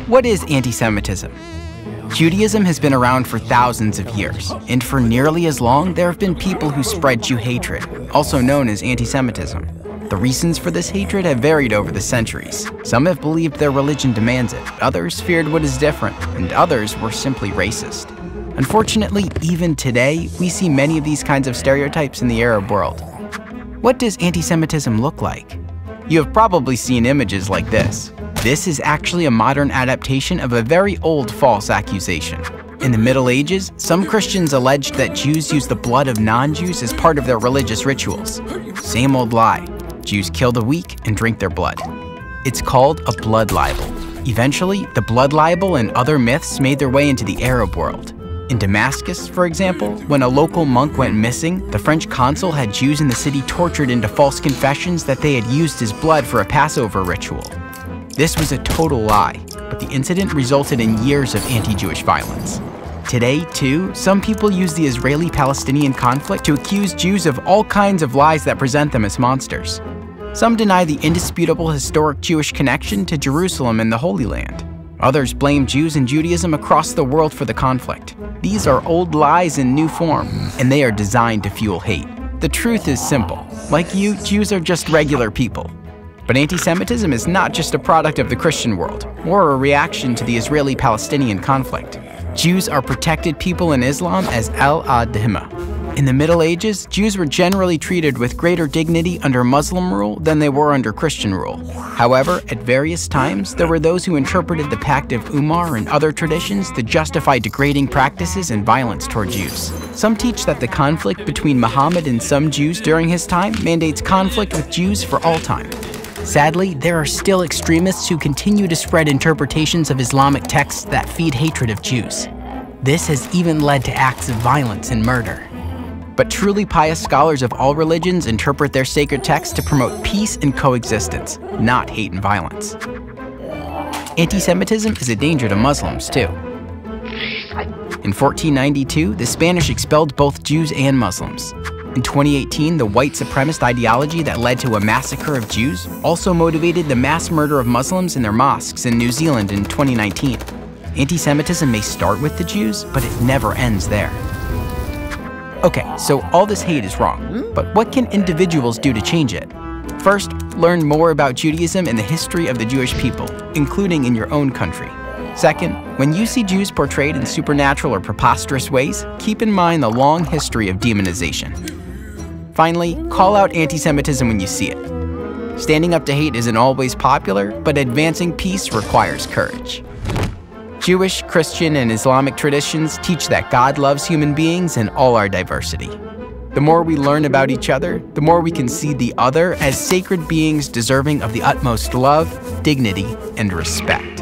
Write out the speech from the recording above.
What is anti-Semitism? Judaism has been around for thousands of years, and for nearly as long, there have been people who spread Jew hatred, also known as anti-Semitism. The reasons for this hatred have varied over the centuries. Some have believed their religion demands it, others feared what is different, and others were simply racist. Unfortunately, even today, we see many of these kinds of stereotypes in the Arab world. What does anti-Semitism look like? You have probably seen images like this. This is actually a modern adaptation of a very old false accusation. In the Middle Ages, some Christians alleged that Jews use the blood of non-Jews as part of their religious rituals. Same old lie. Jews kill the weak and drink their blood. It's called a blood libel. Eventually, the blood libel and other myths made their way into the Arab world. In Damascus, for example, when a local monk went missing, the French consul had Jews in the city tortured into false confessions that they had used his blood for a Passover ritual. This was a total lie, but the incident resulted in years of anti-Jewish violence. Today, too, some people use the Israeli-Palestinian conflict to accuse Jews of all kinds of lies that present them as monsters. Some deny the indisputable historic Jewish connection to Jerusalem and the Holy Land. Others blame Jews and Judaism across the world for the conflict. These are old lies in new form, and they are designed to fuel hate. The truth is simple. Like you, Jews are just regular people. But anti-Semitism is not just a product of the Christian world, or a reaction to the Israeli-Palestinian conflict. Jews are protected people in Islam as al-Adhimma. In the Middle Ages, Jews were generally treated with greater dignity under Muslim rule than they were under Christian rule. However, at various times, there were those who interpreted the Pact of Umar and other traditions to justify degrading practices and violence toward Jews. Some teach that the conflict between Muhammad and some Jews during his time mandates conflict with Jews for all time. Sadly, there are still extremists who continue to spread interpretations of Islamic texts that feed hatred of Jews. This has even led to acts of violence and murder. But truly pious scholars of all religions interpret their sacred texts to promote peace and coexistence, not hate and violence. Anti-Semitism is a danger to Muslims, too. In 1492, the Spanish expelled both Jews and Muslims. In 2018, the white supremacist ideology that led to a massacre of Jews also motivated the mass murder of Muslims in their mosques in New Zealand in 2019. Anti-Semitism may start with the Jews, but it never ends there. Okay, so all this hate is wrong, but what can individuals do to change it? First, learn more about Judaism and the history of the Jewish people, including in your own country. Second, when you see Jews portrayed in supernatural or preposterous ways, keep in mind the long history of demonization. Finally, call out anti-Semitism when you see it. Standing up to hate isn't always popular, but advancing peace requires courage. Jewish, Christian, and Islamic traditions teach that God loves human beings and all our diversity. The more we learn about each other, the more we can see the other as sacred beings deserving of the utmost love, dignity, and respect.